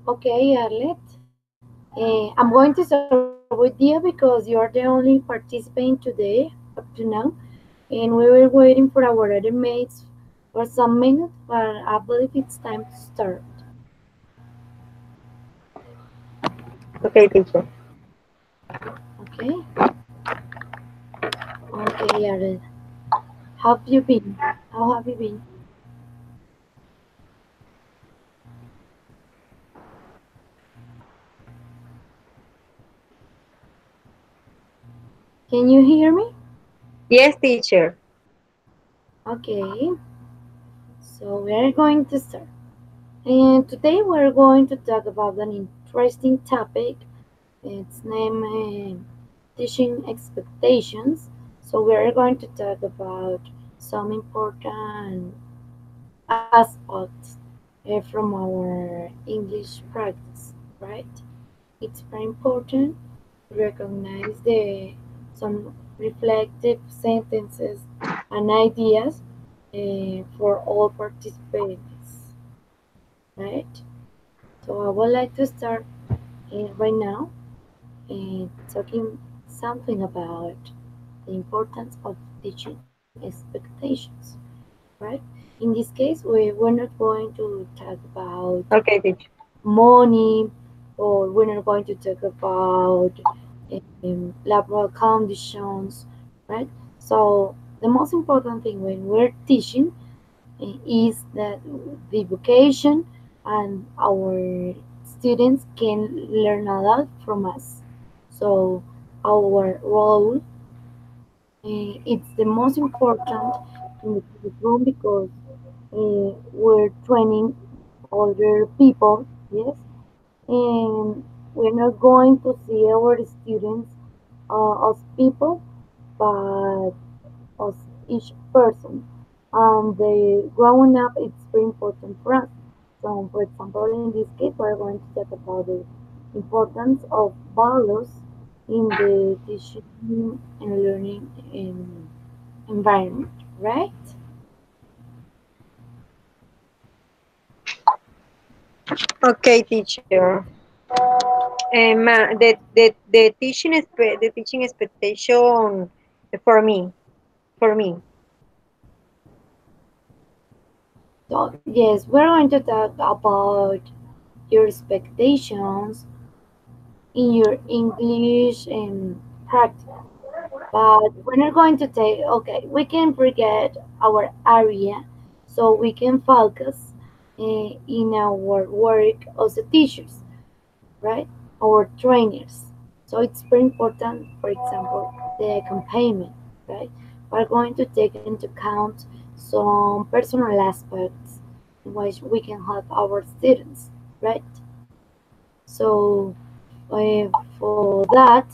Okay, Arlet. I'm going to start with you because you are the only participant today up to now, and we were waiting for our other mates for some minutes, but I believe it's time to start. Okay, teacher. Okay? Okay, Arlet. How have you been? How have you been? Can you hear me? Yes, teacher. Okay, so we're going to start. And today we're going to talk about an interesting topic. It's named Teaching Expectations. So we're going to talk about some important aspects from our English practice, right? It's very important to recognize the some reflective sentences and ideas for all participants, right? So I would like to start right now talking something about the importance of teaching expectations, right? In this case, we're not going to talk about Okay, teacher. money, or we're not going to talk about laboral conditions, right? So the most important thing when we're teaching is that the vocation and our students can learn a lot from us. So our role it's the most important in the classroom because we're training older people, yes, and we're not going to see our students as people, but as each person. And the growing up, it's very important for us. So, for example, in this case, we're going to talk about the importance of values in the teaching and learning environment, right? Okay, teacher. The teaching expectation for me, for me. So, yes, we're going to talk about your expectations in your English and practice. But we're not going to take, okay, we can forget our area so we can focus in our work as a teachers, right? Our trainers. So it's very important, for example, the accompaniment, right? We're going to take into account some personal aspects in which we can help our students, right? So for that,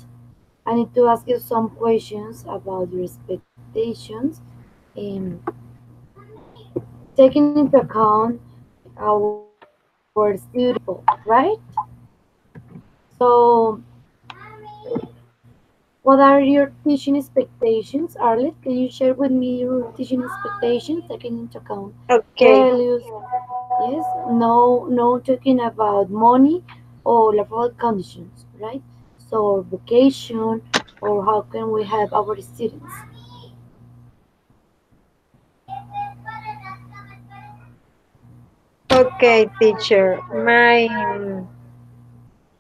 I need to ask you some questions about your expectations and taking into account our student people, right? So, what are your teaching expectations, Arlet? Can you share with me your teaching expectations, taking into account Okay, values? Yes, no talking about money or level conditions, right? So, vocation, or how can we help our students? okay, teacher.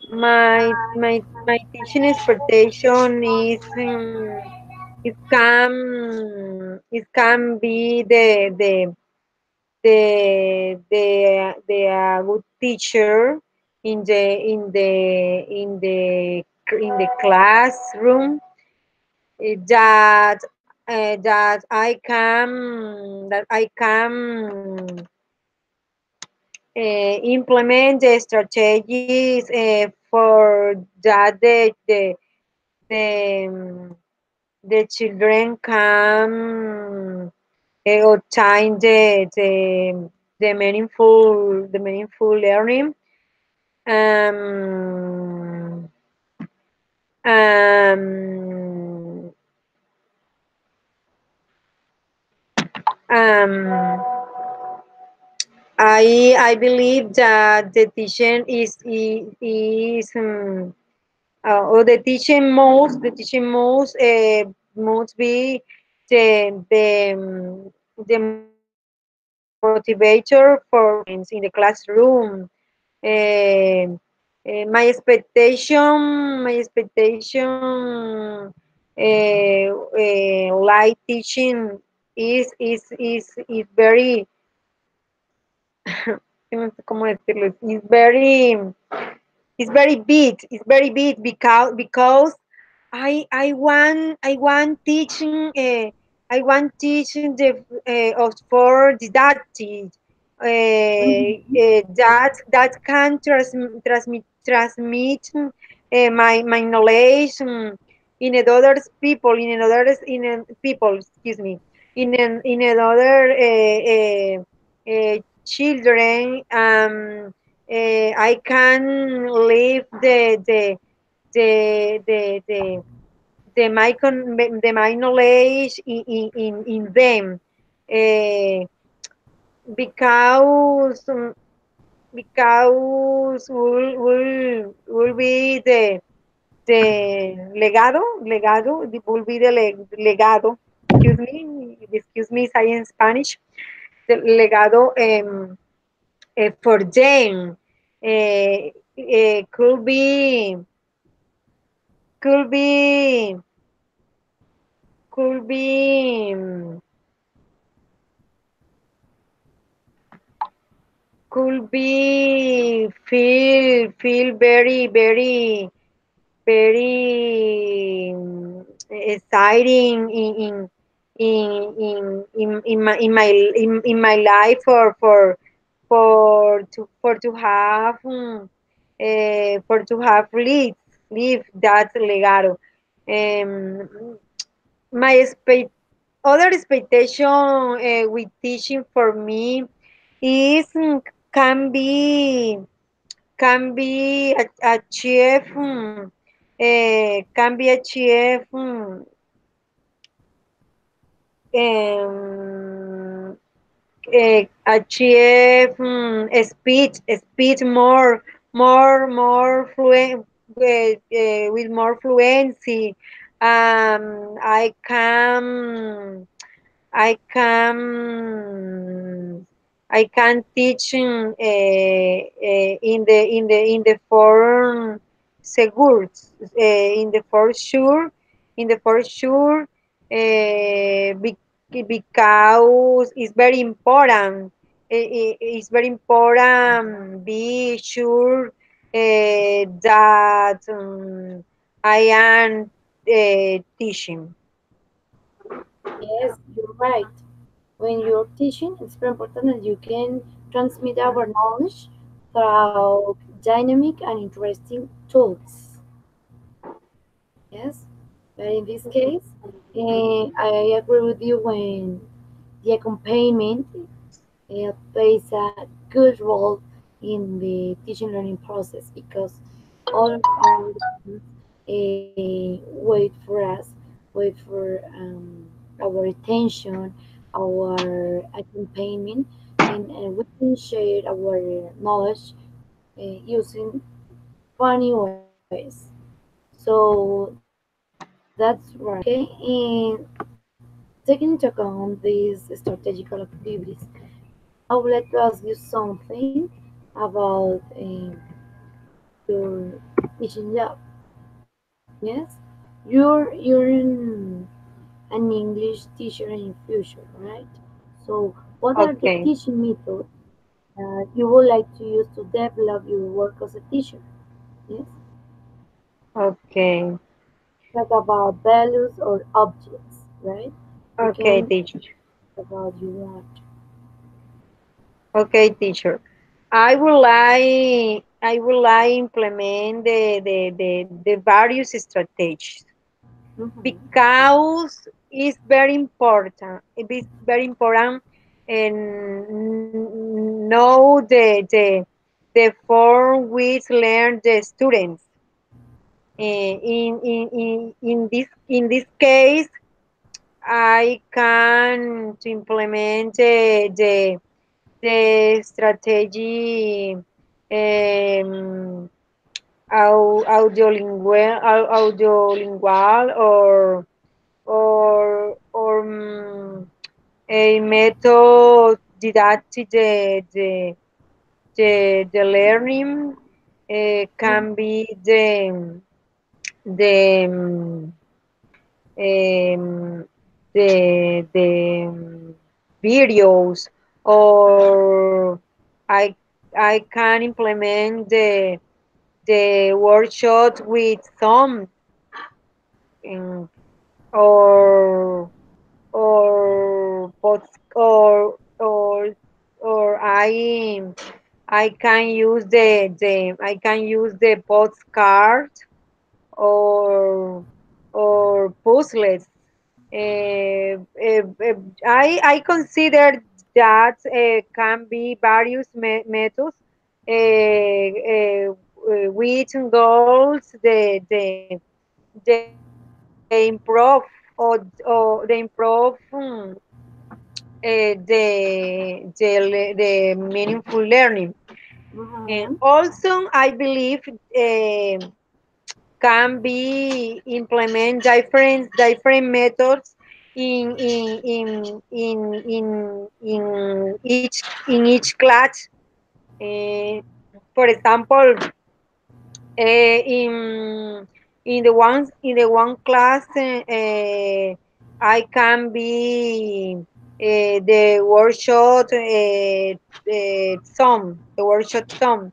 My teaching expectation is it can be the good teacher in the classroom, that I can implement the strategies for that the, um, the children can obtain the meaningful learning. Um, um, um, I believe that the teaching is or the teaching must be the motivator for students in the classroom. Um my expectation light teaching is very ¿cómo decirlo? It's very big because I want teaching of for didactic that can transmit my knowledge in another people excuse me in another children. I can live the the the my knowledge in them, uh, because will be the will be the legado, excuse me, say in Spanish, the legado for them. Could be could be could be feel very exciting in my life for to have live that legado. Um, my other expectation with teaching for me is can be achieve can be achieve um, achieve speed more fluent with more fluency. I can I can I can teach in the form seguro, in the for sure, because it's very important. It's very important. Be sure that I am teaching. Yes, you're right. When you're teaching, it's very important that you can transmit our knowledge through dynamic and interesting tools. Yes, but in this case, I agree with you when the accompaniment plays a good role in the teaching learning process because all of our students wait for us, wait for our attention, our accompaniment, and we can share our knowledge using funny ways. So that's right. Okay, and taking into account these strategical activities, I would like to ask you something about your teaching job. Yes, you're an English teacher in future, right? So, what are the Okay. teaching methods that you would like to use to develop your work as a teacher? Yes, Okay. talk about values or objects, right? You Okay, can teacher. about you want. Okay, teacher. I will like implement the various strategies Mm-hmm. because it's very important. It is very important and know the form which learn the students. In this case, I can to implement the strategy um, audiolingual or a method didactic the learning can be the um, the videos or I I can implement the workshop with some um, or or or or I can use the I can use the postcard or puzzles. I consider that can be various methods which goals the improve or the improve the meaningful learning. And Mm-hmm. also, I believe can be implement different methods in each class. Uh, for example, in the one class, I can be the workshop some the workshop some.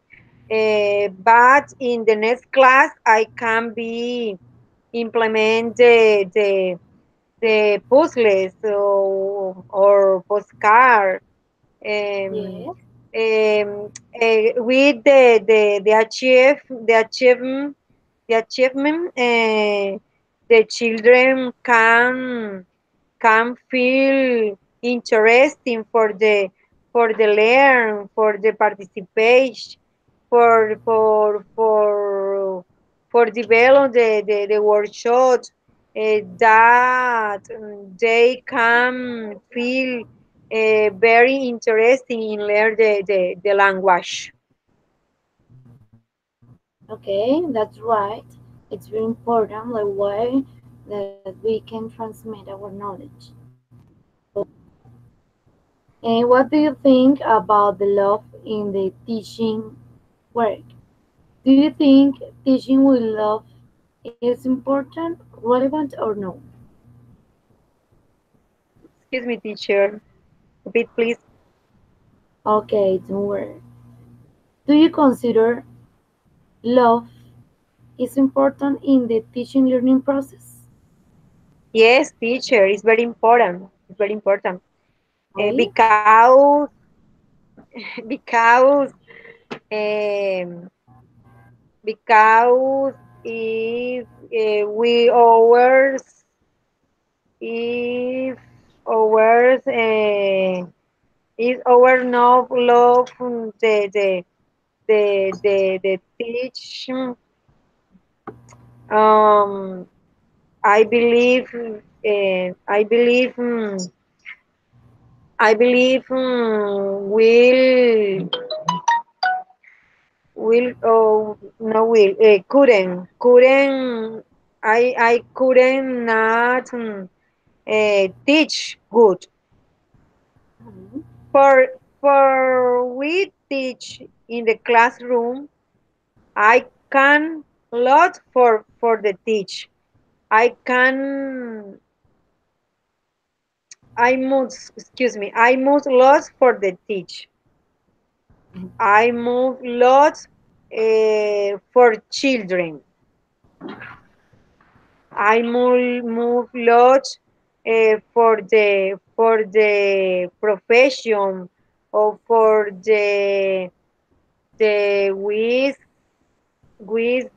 But in the next class, I can be implement the puzzles or postcard um, Yes. with the achievement the children can feel interesting for the learn for the participation for develop the workshop that they can feel very interesting in learn the language. Okay, that's right. It's very important the way that we can transmit our knowledge. And what do you think about the love in the teaching work? Do you think teaching with love is important, relevant, or no? Excuse me, teacher. Repeat, please. Okay, don't worry. Do you consider love is important in the teaching learning process? Yes, teacher, it's very important. It's very important Why? because because um, because if we always if always is our no love the teach um I believe I believe will oh no will couldn't I couldn't not teach good Mhm. for we teach in the classroom. I can lot for the teach. I can I must excuse me. I must lots for the teach. I move lots for children. I move lots for the profession or for the with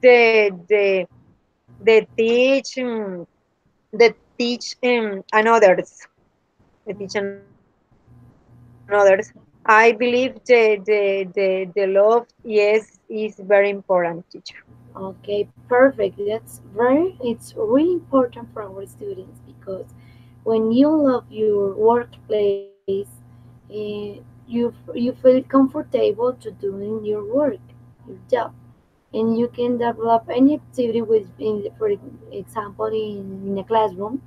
the teach the teach and others the teach and others. I believe the love yes is very important, teacher. Okay, perfect. It's really important for our students because when you love your workplace, you you feel comfortable to doing your work, your job, and you can develop any activity with, for example, in a classroom.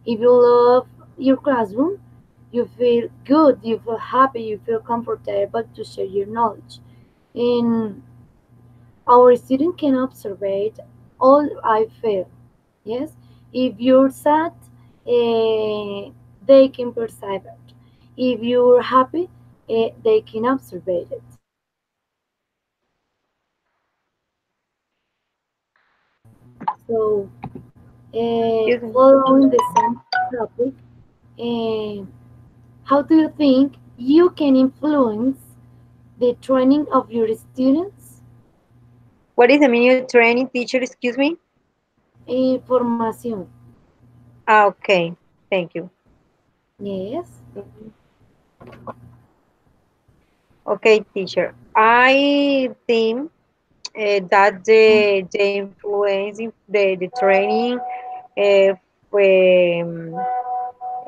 If you love your classroom, you feel good, you feel happy, you feel comfortable to share your knowledge. And our student can observe all I feel. Yes, if you're sad, they can perceive it. If you're happy, they can observe it. So, Excuse me. following the same topic, uh, how do you think you can influence the training of your students? What is the meaning of training teacher? Excuse me. Formación. Ah, okay. Thank you. Yes. Okay, teacher. I think that the influence in the training um,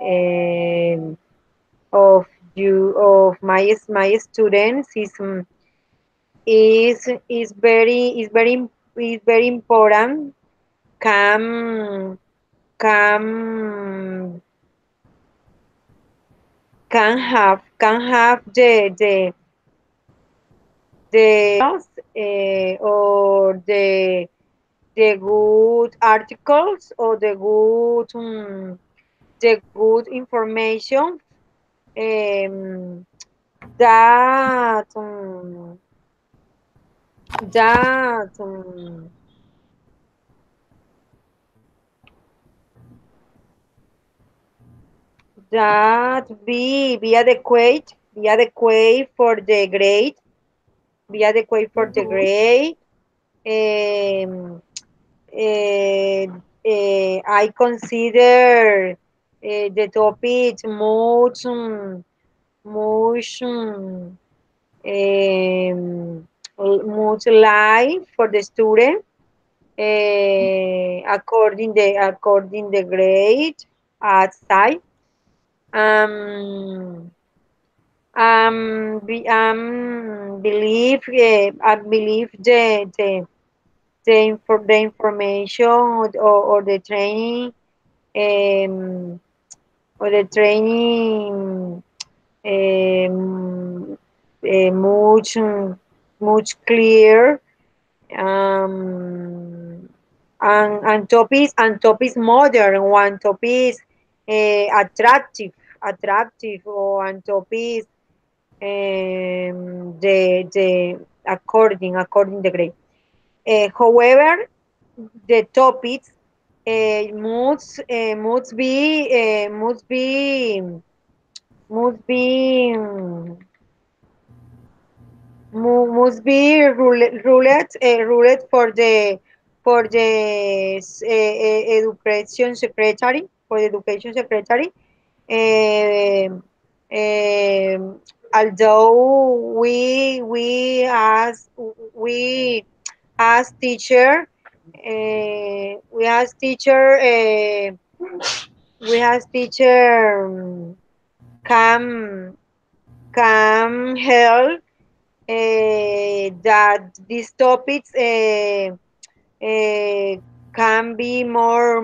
um, of you of my students is very important. Can can can have can have the or the good articles or the good information um, that that that be adequate for the grade, be adequate for the Mhm. grade. Um, I consider the topic much um, much life for the student according the grade outside. Um, I believe the information or the training um, or the training um, much clear, um, and topics modern, one topics attractive, or and topics the according the grade. However, the topics must be ruled for the education secretary, um, um, although as teacher we as teacher can help that these topics can be more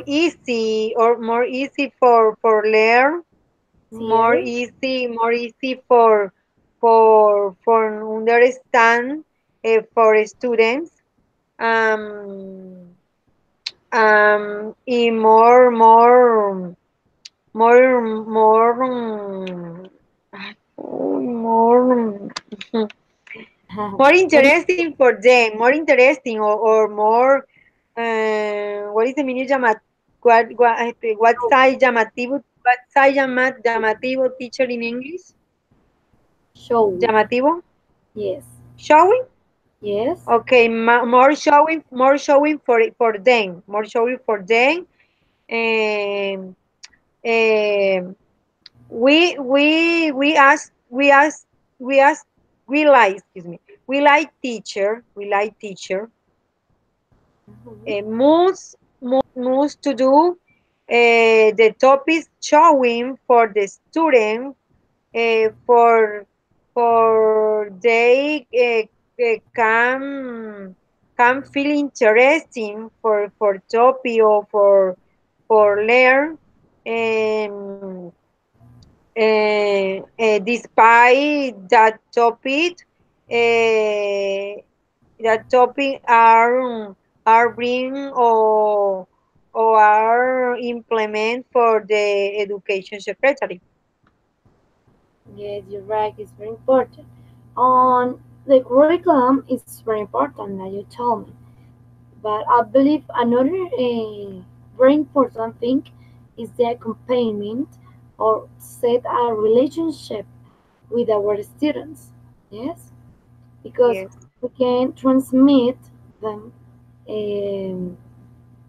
easy, or more easy for learn, Clear. more easy for understand for students, um y more more more What is interesting for them, more interesting, or more what is the meaning what show? size llamativo teacher in English? Show. Llamativo, Yes. showing. Yes. Okay, more showing for them. Um, um, we ask we like excuse me we like teacher Mhm. must to do the topics showing for the student for they can feel interesting for topic or for learn, um, despite uh, that topic are bring or are implement for the education secretary. Yes, you're right. It's very important. On the curriculum is very important, that you told me. But I believe another very important thing is the accompaniment or set a relationship with our students. Yes, because Yes. we can transmit them um,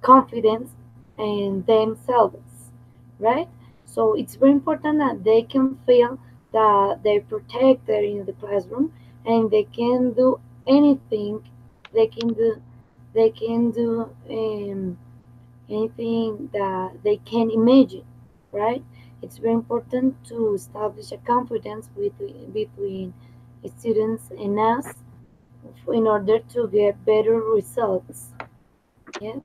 confidence in themselves, right? So it's very important that they can feel that they're protected in the classroom and they can do anything. They can do. They can do anything that they can imagine, right? It's very important to establish a confidence between students and us in order to get better results. Yes,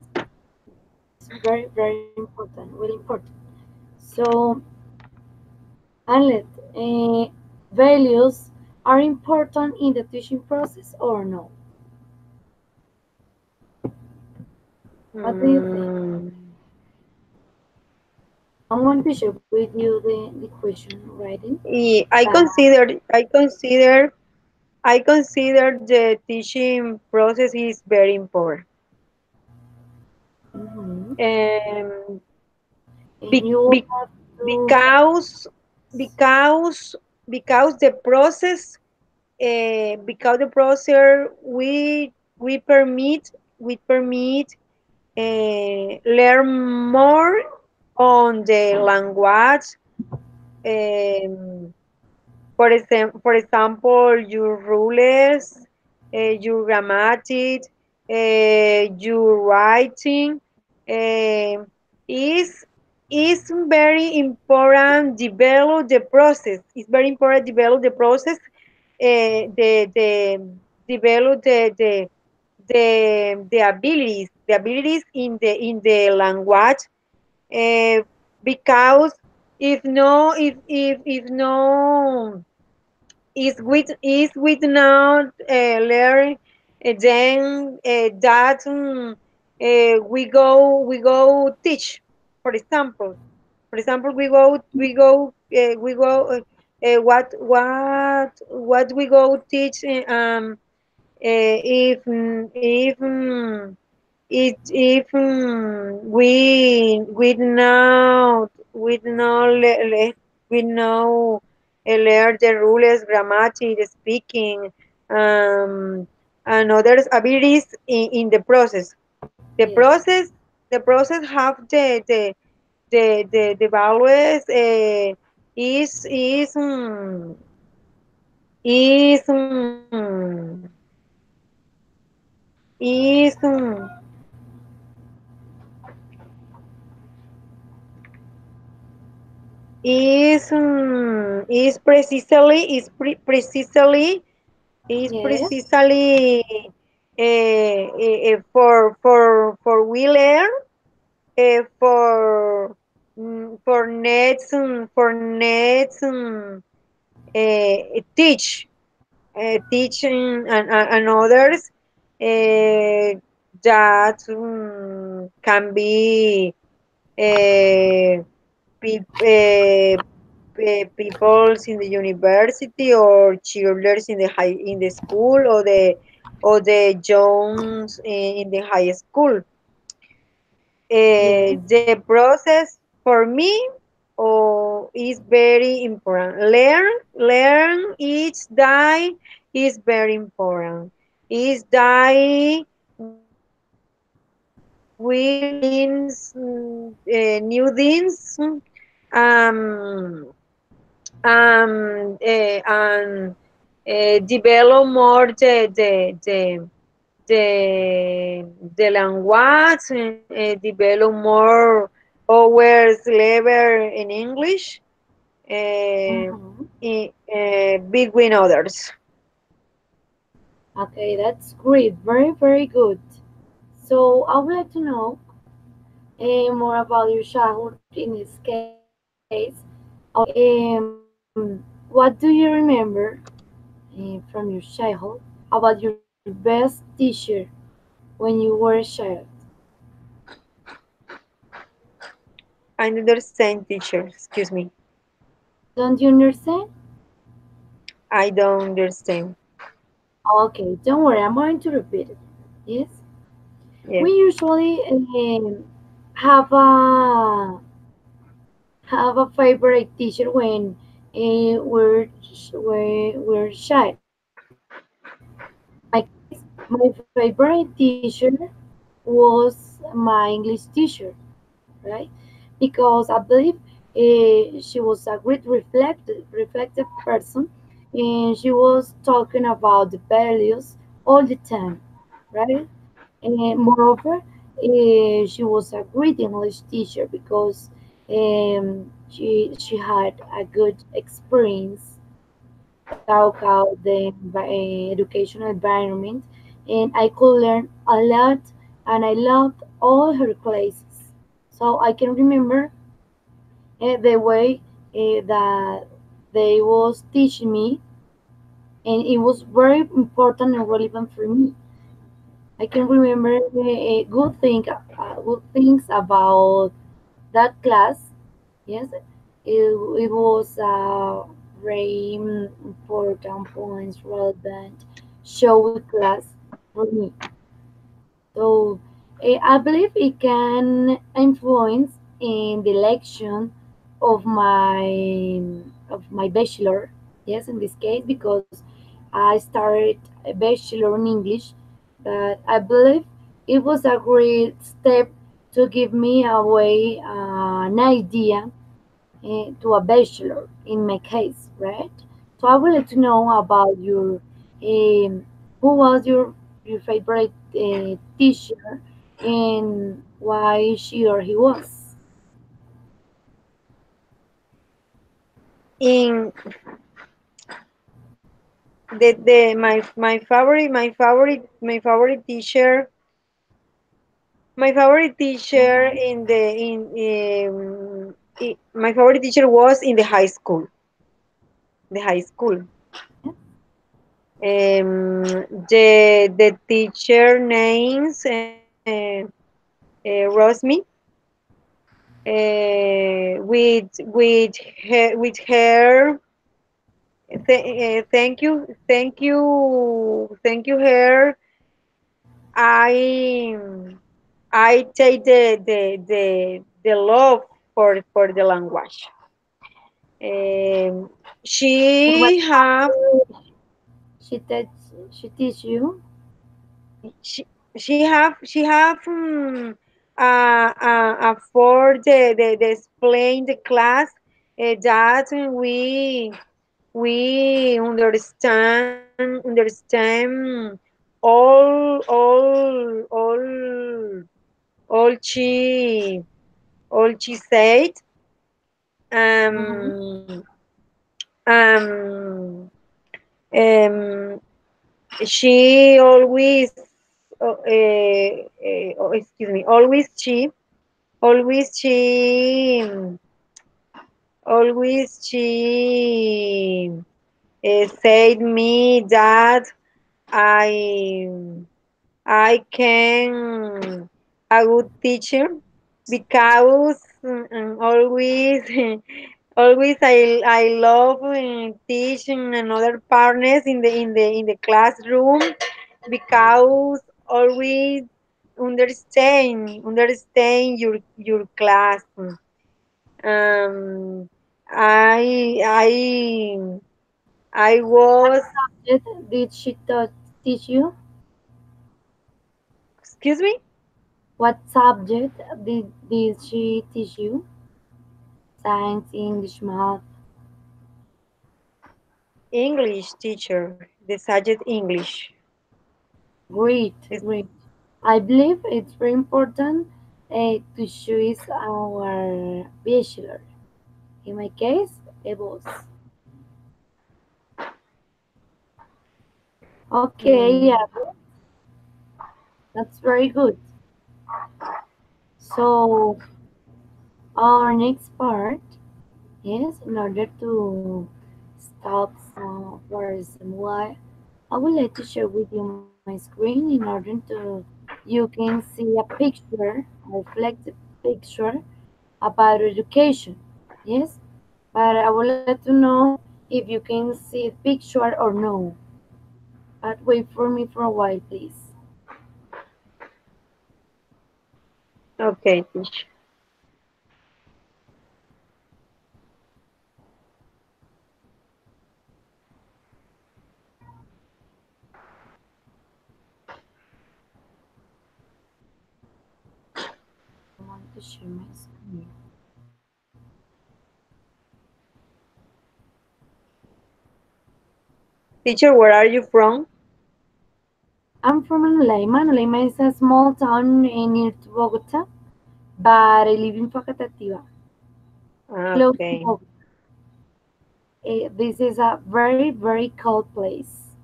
it's very, very important, really important. So, Anlet, values are important in the teaching process or no? What do you think? Mm, I'm going to share with you the question writing, I but consider the teaching process is very important. mhm, Um, and be, you be, have to, because because because the process we permit learn more on the language. um, for example, your rules, your grammatics, your writing, um is very important. Develop the process. It's very important. Develop the process. The develop the abilities in the language, uh, because if no is with not learn, then that we go teach. For example, we go what we go teach, if we know learn the rules, grammatics, the speaking, um, and other abilities in the process. The yes, process the process have the values, is is is yes, precisely for we learn, for next teach, teaching and others, that can be uh, peoples in the university or children in the school, or the youngs in the high school. yes, The process for me, is very important. Learn each day is very important. Each day we learn new things, um, and develop more the language, develop more hours level in English, uh, Mm-hmm. between others. Okay, that's great. Very, very good. So I would like to know more about your childhood in this case. What do you remember from your childhood about your best teacher when you were a child? Another same teacher, excuse me. Don't you understand? I don't understand. Okay, don't worry, I'm going to repeat it. Yes, Yes. we usually have a favorite teacher when we're child. In my case, my favorite teacher was my English teacher, right? Because I believe she was a great reflective person, and she was talking about the values all the time, right? And moreover, she was a great English teacher because she had a good experience talk out the educational environment, and I could learn a lot, and I loved all her classes. So I can remember the way that they was teaching me, and it was very important and relevant for me. I can remember good things about that class. Yes, it was very important points relevant show class for me. So I believe it can influence in the election of my bachelor. Yes, in this case because I started a bachelor in English, but I believe it was a great step to give me away an idea to a bachelor in my case, right? So I would like to know about who was your favorite teacher and why she or he was. In the my favorite teacher Mhm. my favorite teacher was in the high school. The high school. The teacher names Rosmi with her thank you her. I I take the love for the language. Um, And what she have language she teach you? she she have for the explain the class that we understand all she said. Mm-hmm. Um, um, um, she always excuse me, always she said me that I I can a good teacher because always always I love teaching another partners in the classroom because always understand your class. Um, I I was Did she teach you? excuse me, What subject did she teach you? Science, English, math. English teacher, the subject English. Great, Is great. I believe it's very important to choose our bachelor. In my case, a boss. Okay, yeah, Mm. that's very good. So our next part is in order to stop somewhat, I would like to share with you my screen in order to you can see a picture, a reflective picture about education. Yes, but I would like to know if you can see the picture or no. But wait for me for a while, please. Okay, teacher. I want to share my screen. Teacher, where are you from? I'm from Anulaima. Anulaima is a small town near to Bogota, but I live in Facatativa, close to Okay. Bogota. This is a very, very cold place,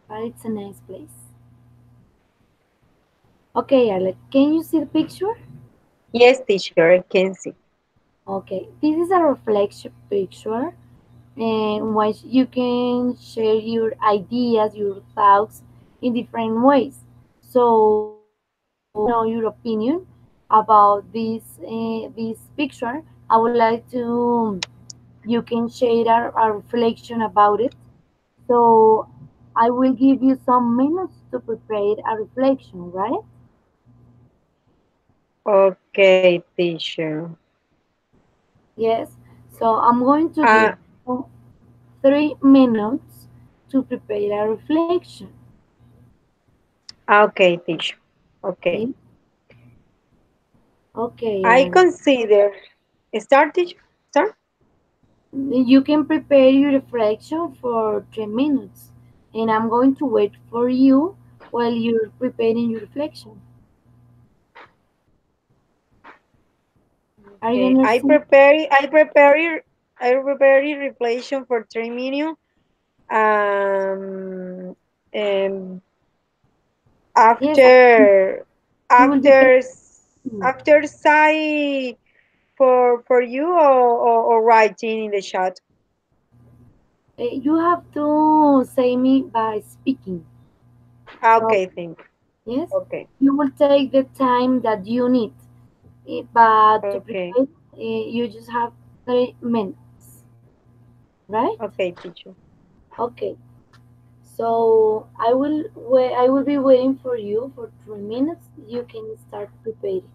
but it's a nice place. Okay, Arlet, can you see the picture? Yes, teacher, I can see. Okay, this is a reflection picture in which you can share your ideas, your thoughts in different ways. So I would like to know your opinion about this picture. I would like to you can share a reflection about it. So I will give you some minutes to prepare a reflection, right? Okay, teacher. Yes. So I'm going to Uh, give you 3 minutes to prepare a reflection. okay, teacher. Okay. Okay. Okay, I Alex. consider. Start, teacher. Start. You can prepare your reflection for 3 minutes, and I'm going to wait for you while you're preparing your reflection. Are you Okay. understand? I prepare a reflection for 3 minutes. Um, um, Yes, after you will be after waiting. after say for you or writing in the chat. You have to say me by speaking. So Okay, thank. yes, Okay, you will take the time that you need. But to okay, prepare, you just have 3 minutes, right? okay, teacher. Okay. So I will be waiting for you for 3 minutes. You can start preparing.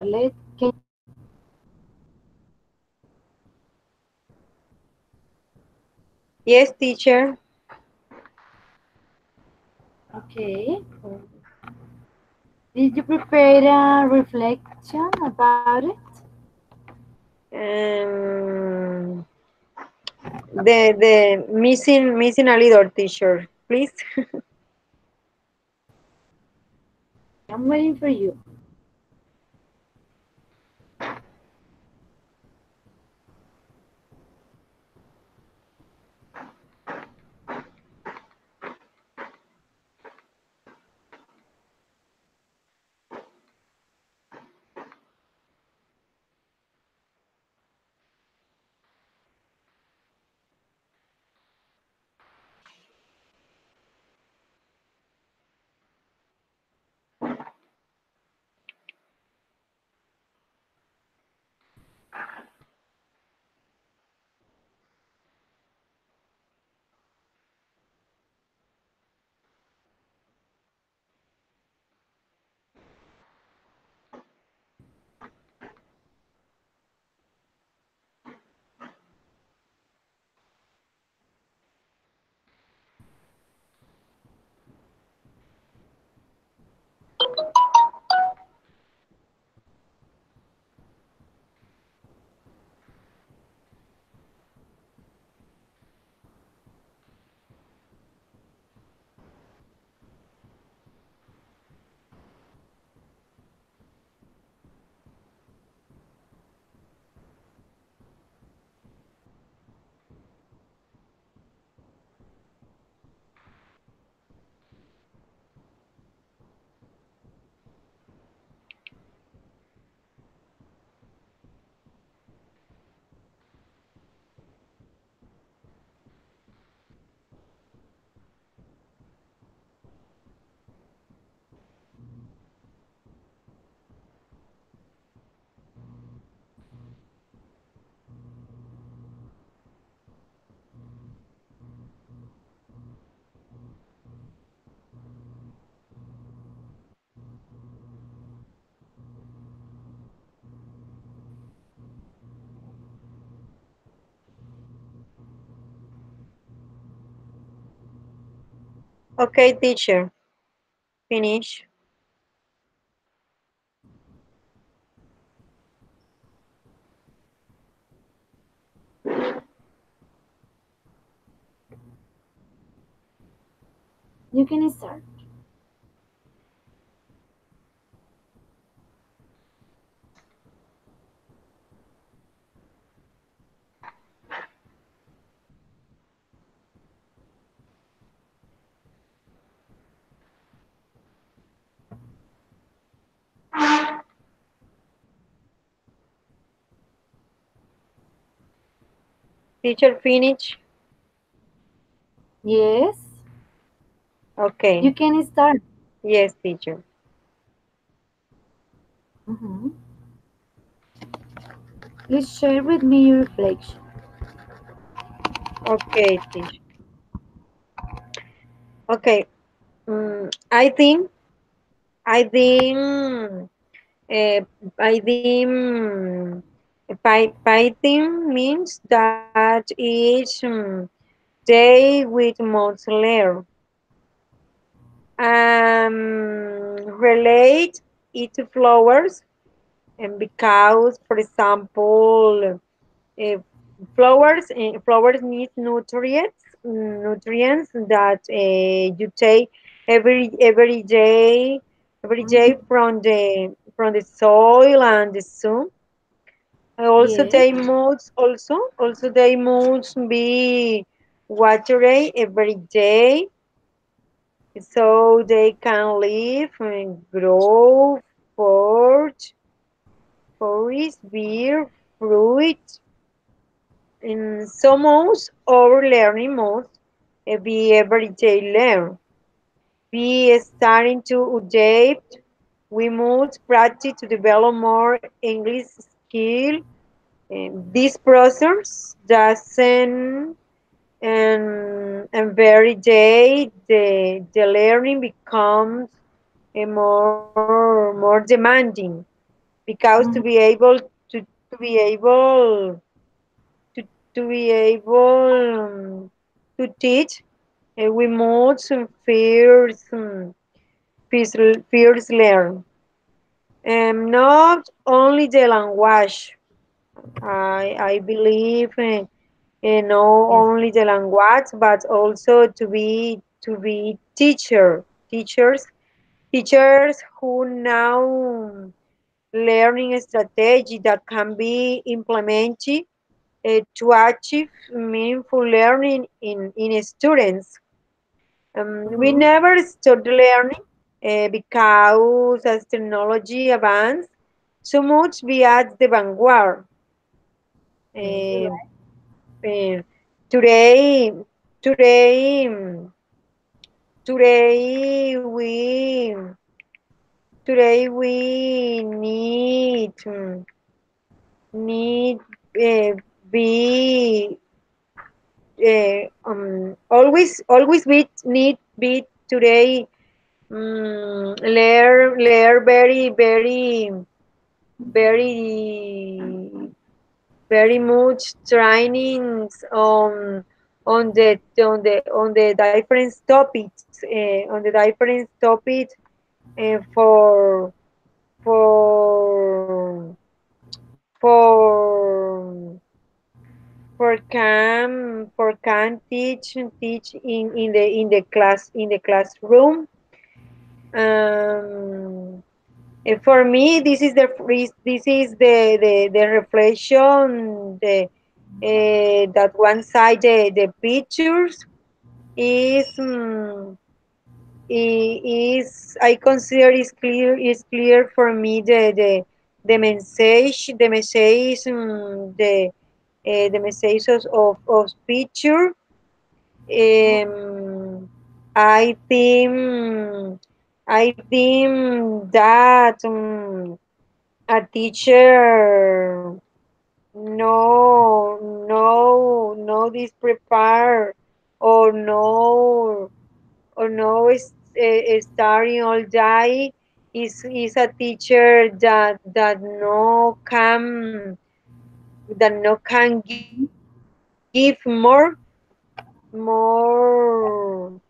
Scarlett, can you hear me? Yes, teacher. Okay. Did you prepare a reflection about it? Um, the missing a little, teacher, please. Okay, I'm waiting for you. Okay, teacher. Finish. You can start. Teacher, finish. Yes, Okay. you can start. Yes, teacher. Mhm. Please share with me your reflection. Okay, teacher. Okay. I think I think uh, I think Python means that each day with months later. Relate it to flowers, and because, for example, uh, flowers need nutrients that you take every day Mhm. from the soil and the sun. Also, Yes, they must be watered every day so they can live and grow, forage, forest, beer, fruit. In some modes, our learning modes be everyday learn. Be starting to adapt. We must practice to develop more English skill. This process doesn't and very day the learning becomes more demanding. because Mhm. to be able to, to be able to teach, we must first learn, not only the language. I believe not Yes. only the language, but also to be teachers who know learning strategy that can be implemented to achieve meaningful learning in students. We Mhm. never stop learning because as technology advances, so much be at the vanguard. Yes, you're Uh, right. uh, today, today, today we need be always be today learn very very much trainings on the different topics for for for can teach in the classroom. um for me, this is the reflection, that one side the pictures is is I consider is clear for me the messages of picture. Mhm. um, I think I think that a teacher no this prepare or no starting all day is a teacher that no can give more more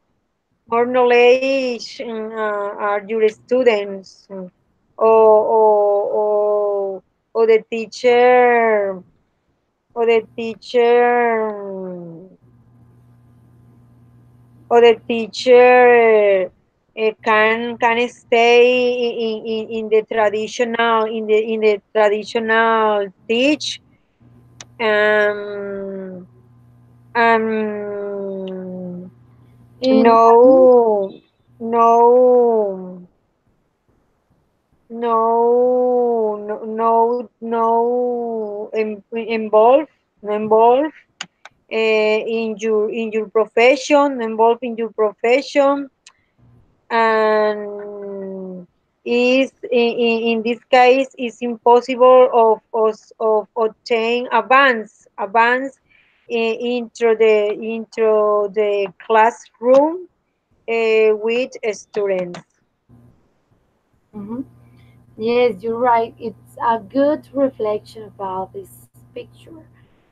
knowledge are your students, or the teacher or the teacher can stay in the traditional teach. um um And no no involve no involve in your profession, and is in this case is impossible of obtain advance into the classroom with students. mhm. Yes, you're right. It's a good reflection about this picture.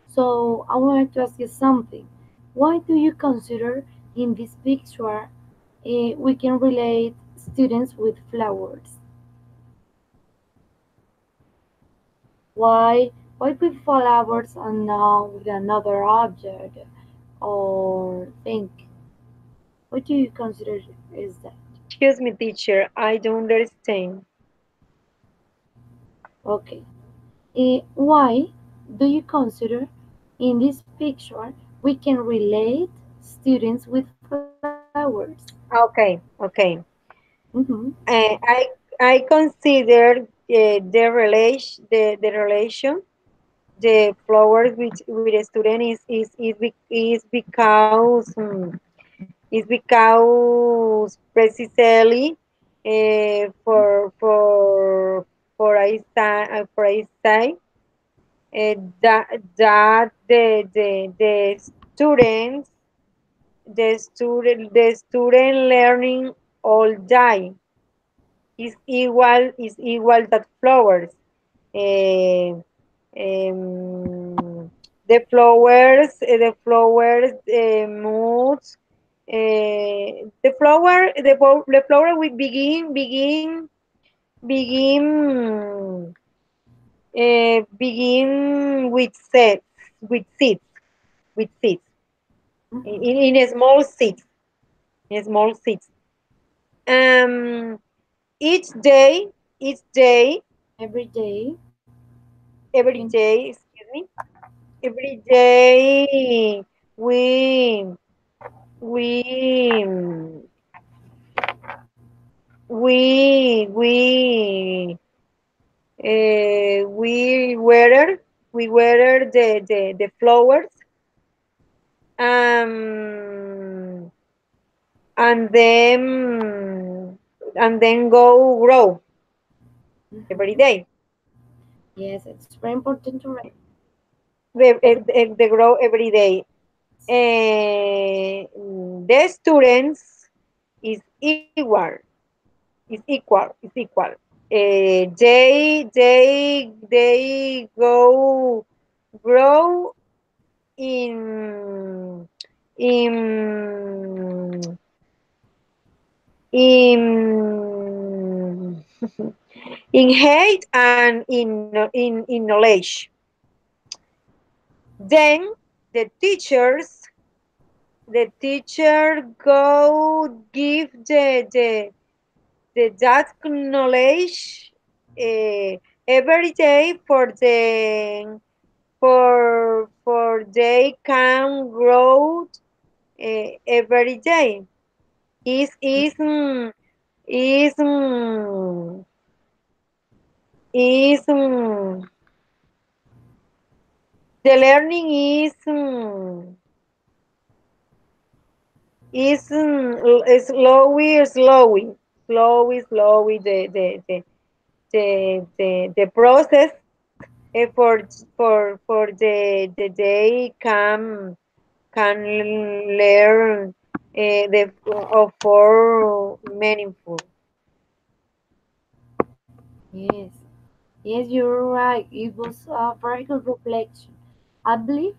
So I wanted to ask you something. Why do you consider in this picture we can relate students with flowers? Why with flowers and not with another object or thing? What do you consider is that? Excuse me, teacher, I don't understand. Okay. Why do you consider in this picture we can relate students with flowers? Okay, okay. Mm-hmm. I consider the relation the flowers with a student is because precisely for I say that students the student learning all day is equal that flowers. Uh, um, the flowers moods. The flower will begin with seeds, with seeds, Mhm. in a small seeds, in small seeds. Um, each day, each day, Every day, every in, day, excuse me, every day we we water the flowers, um and then go grow every mhm. day. Yes, it's very important to write every. They grow every day. The students is equal. They go grow in in in in hate and in knowledge. Then the teacher go give the that knowledge every day for they can grow every day. Is is mm, is mm, is mm, the learning is slowly the process for the day can learn the of for meaningful. Yes, yes, you're right. It was a very good reflection. I believe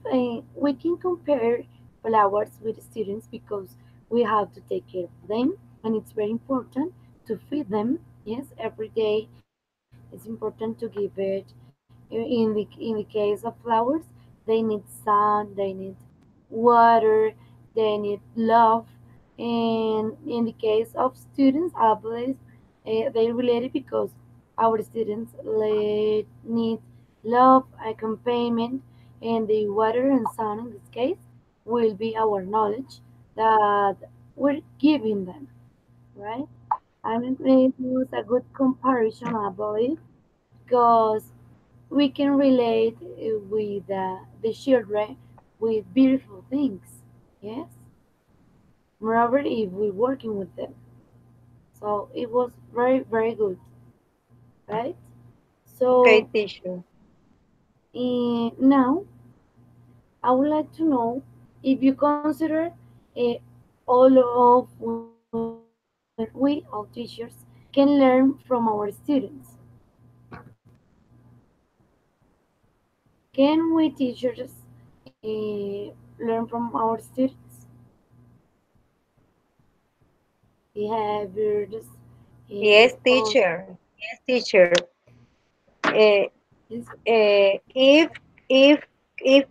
we can compare flowers with students because we have to take care of them, and it's very important to feed them. Yes, every day it's important to give it. In the case of flowers, they need sun, they need water, they need love. And in the case of students, I believe they related because our students need love, accompaniment, and the water and sun in this case will be our knowledge that we're giving them, right? I mean, it was a good comparison, I believe, because we can relate with the children with beautiful things. Yes, moreover, if we're working with them, so it was very very good, right? Okay, So teacher. now I would like to know if you consider uh, all of we all teachers can learn from our students. Can we teachers learn from our students behaviors, Yes, response? teacher. Yes, teacher. Uh, Yes. uh, if if if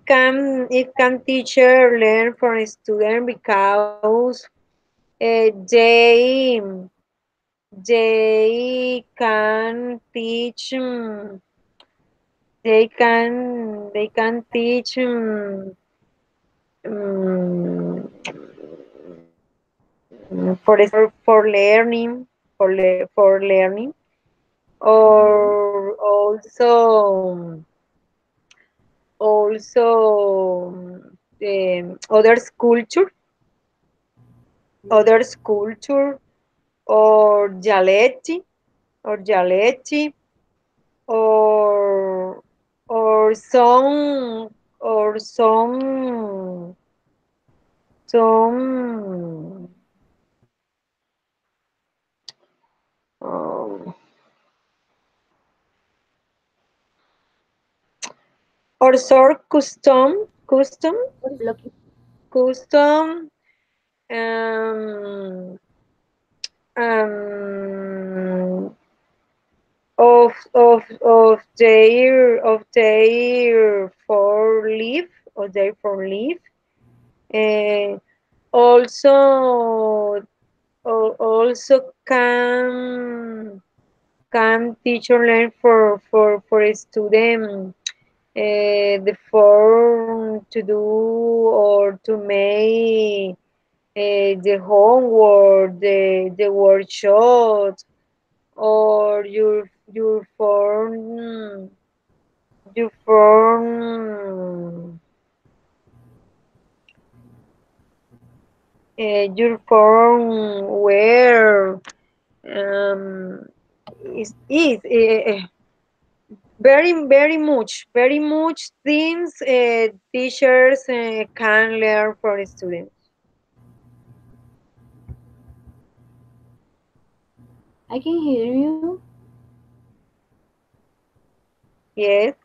can teacher learn from student because they can teach they can teach for for learning Mm-hmm. or also Yes. other culture or dialetti or or some or some um, or sort custom, What is custom, um, um, of their for leaf of their for leaf. Uh, also also can teacher learn for a student the form to do or to make the homework, the workshop, or your form your form where um, is very much things teachers can learn from students. I can hear you. Yes.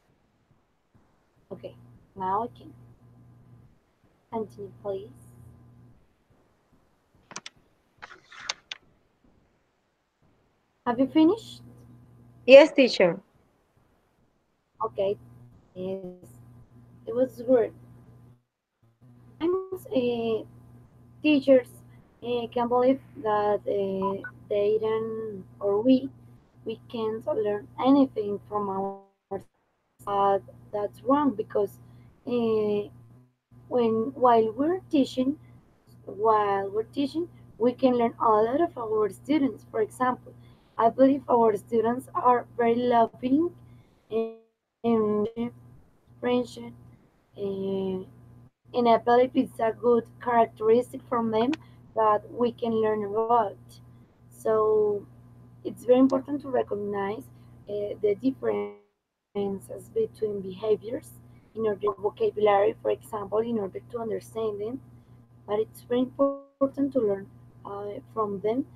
Okay, now I can continue, please. Have you finished? Yes, teacher. Okay, yes, it was good. Sometimes teachers can believe that they don't or we can't learn anything from our students, but that's wrong because while we're teaching, we can learn a lot of our students. For example, I believe our students are very loving and friendship. And I believe it's a good characteristic from them that we can learn about. So it's very important to recognize the differences between behaviors in order to learn vocabulary, for example, in order to understand them. But it's very important to learn from them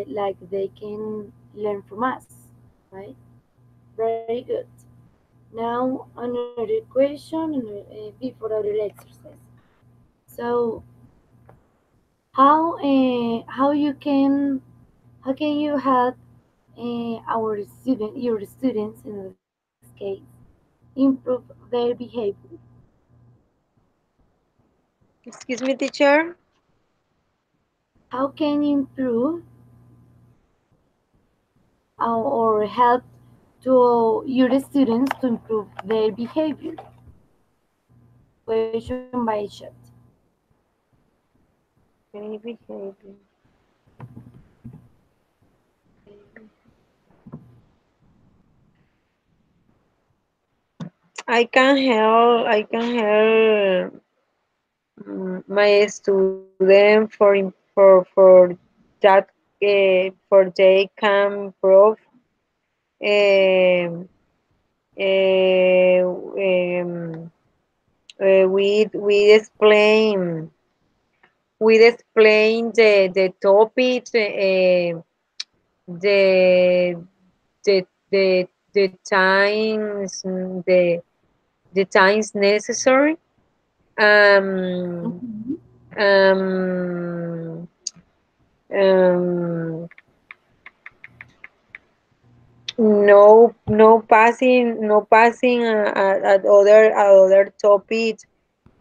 like they can learn from us, right? Very good. Now, another question before our exercise. So, how how can you help your students in this case improve their behavior? Excuse me, teacher. How can you improve or help to your students to improve their behavior? Question by chat. Okay, behavior. I can help my student for that for they can prove um, um, we explain the topic the the the times the times necessary um Mhm. um um no passing at other topics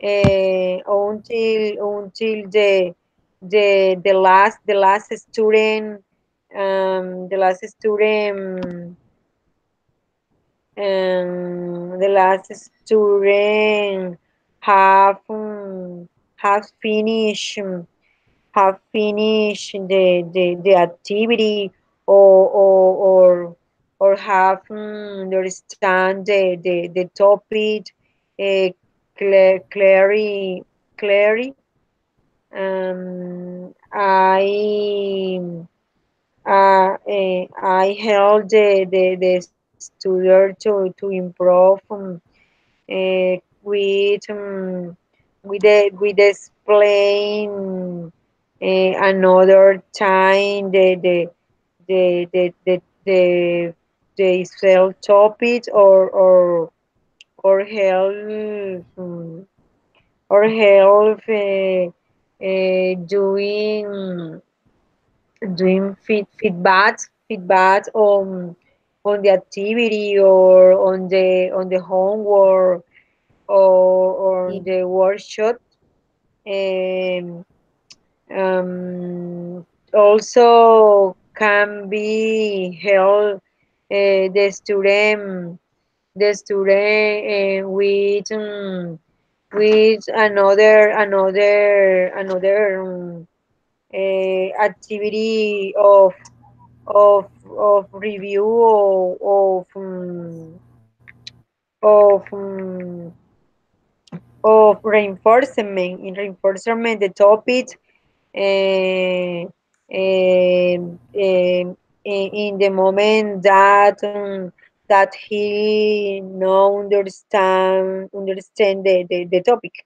until the last student the last student have have finished the activity or have understand the topic uh, clearly. I help the student to improve with with explain another time the the the self topic or help doing feedbacks on the activity or on the homework or Yeah. on the workshop. Um, Also can be held the student with another activity of review of of reinforcement in reinforcement the topic uh, in the moment that he no understand the topic.